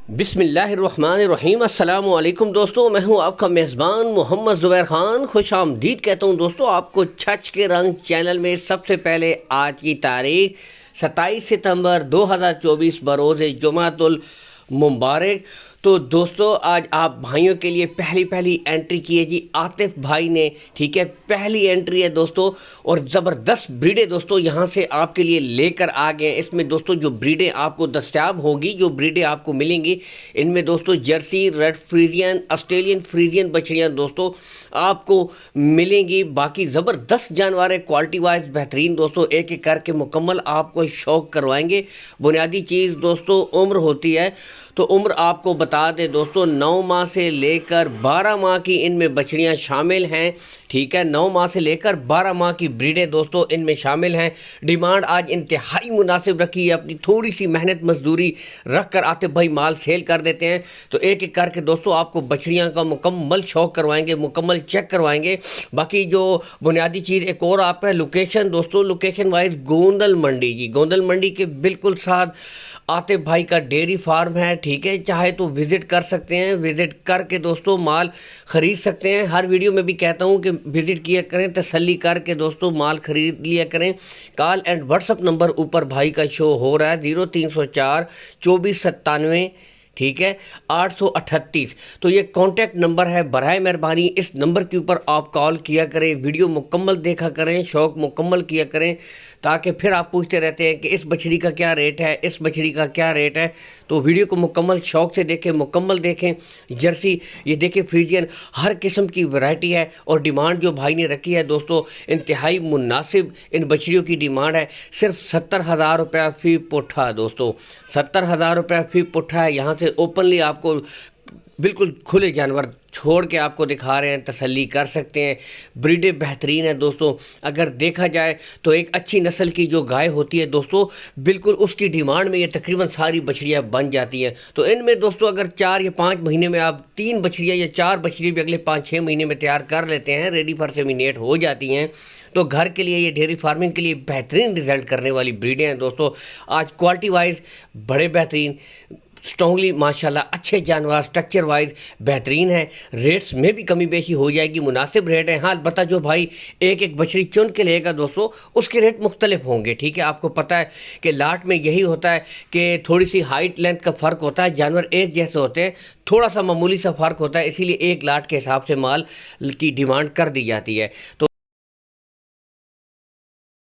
بسم اللہ الرحمن الرحیم۔ السلام علیکم دوستو، میں ہوں آپ کا میزبان محمد زبیر خان۔ خوش آمدید کہتا ہوں دوستو آپ کو چھچ کے رنگ چینل میں۔ سب سے پہلے آج کی تاریخ 27 ستمبر 2024 بروز جمعۃ المبارک۔ تو دوستو آج آپ بھائیوں کے لیے پہلی انٹری کی ہے جی عاطف بھائی نے، ٹھیک ہے، پہلی انٹری ہے دوستو، اور زبردست بریڈیں دوستو یہاں سے آپ کے لیے لے کر آ گئے ہیں۔ اس میں دوستو جو بریڈیں آپ کو دستیاب ہوگی، جو بریڈیں آپ کو ملیں گی، ان میں دوستو Jersey, red Friesian, Australian Friesian بچڑیاں دوستو آپ کو ملیں گی۔ باقی زبردست جانور ہے، کوالٹی وائز بہترین دوستو، ایک ایک کر کے مکمل آپ کو شوق کروائیں گے۔ بنیادی چیز دوستو عمر ہوتی ہے، تو عمر آپ کو بتا دیں دوستو 9 ماہ سے لے کر 12 ماہ کی ان میں بچڑیاں شامل ہیں، ٹھیک ہے۔ 9 ماہ سے لے کر 12 ماہ کی بریڈیں دوستو ان میں شامل ہیں۔ ڈیمانڈ آج انتہائی مناسب رکھی ہے، اپنی تھوڑی سی محنت مزدوری رکھ کر آتے بھائی مال سیل کر دیتے ہیں۔ تو ایک ایک کر کے دوستو آپ کو بچڑیاں کا مکمل شوق کروائیں گے، مکمل چیک کروائیں گے۔ باقی جو بنیادی چیز ایک اور آپ ہے لوکیشن دوستو، لوکیشن وائز گوندل منڈی جی، گوندل منڈی کے بالکل ساتھ عاطف بھائی کا ڈیری فارم ہے، ٹھیک ہے۔ چاہے تو وزٹ کر سکتے ہیں، وزٹ کر کے دوستو مال خرید سکتے ہیں۔ ہر ویڈیو میں بھی کہتا ہوں کہ وزٹ کیا کریں، تسلی کر کے دوستو مال خرید لیا کریں۔ Call and what's up number اوپر بھائی کا شو ہو رہا ہے 0304 2497، ٹھیک ہے، 838۔ تو یہ کانٹیکٹ نمبر ہے، برائے مہربانی اس نمبر کے اوپر آپ کال کیا کریں، ویڈیو مکمل دیکھا کریں، شوق مکمل کیا کریں، تاکہ پھر آپ پوچھتے رہتے ہیں کہ اس بچڑی کا کیا ریٹ ہے، اس بچڑی کا کیا ریٹ ہے۔ تو ویڈیو کو مکمل شوق سے دیکھیں، مکمل دیکھیں۔ جرسی یہ دیکھیں، فریزین، ہر قسم کی ورائٹی ہے، اور ڈیمانڈ جو بھائی نے رکھی ہے دوستو انتہائی مناسب ان بچڑیوں کی ڈیمانڈ ہے، صرف 70,000 روپیہ فی پٹھا دوستو، 70,000 روپیہ فی پٹھا ہے۔ یہاں سے اوپنلی آپ کو بالکل کھلے جانور چھوڑ کے آپ کو دکھا رہے ہیں، تسلی کر سکتے ہیں۔ بریڈیں بہترین ہیں دوستو، اگر دیکھا جائے تو ایک اچھی نسل کی جو گائے ہوتی ہے دوستو، بالکل اس کی ڈیمانڈ میں یہ تقریباً ساری بچڑیاں بن جاتی ہیں۔ تو ان میں دوستو اگر 4 یا 5 مہینے میں آپ 3 بچڑیاں یا 4 بچڑیاں بھی اگلے 5-6 مہینے میں تیار کر لیتے ہیں، ریڈی فار سیمینیٹ ہو جاتی ہیں، تو گھر کے لیے، یہ ڈیری فارمنگ کے لیے بہترین رزلٹ کرنے والی بریڈیں ہیں دوستو۔ آج کوالٹی وائز بڑے بہترین، اسٹرانگلی ماشاءاللہ اچھے جانور، سٹرکچر وائز بہترین ہے۔ ریٹس میں بھی کمی بیشی ہو جائے گی، مناسب ریٹ ہے۔ ہاں البتہ جو بھائی ایک ایک بچڑی چن کے لے گا دوستو، اس کے ریٹ مختلف ہوں گے، ٹھیک ہے۔ آپ کو پتہ ہے کہ لاٹ میں یہی ہوتا ہے کہ تھوڑی سی ہائٹ لینتھ کا فرق ہوتا ہے، جانور ایک جیسے ہوتے ہیں، تھوڑا سا معمولی سا فرق ہوتا ہے، اسی لیے ایک لاٹ کے حساب سے مال کی ڈیمانڈ کر دی جاتی ہے۔ تو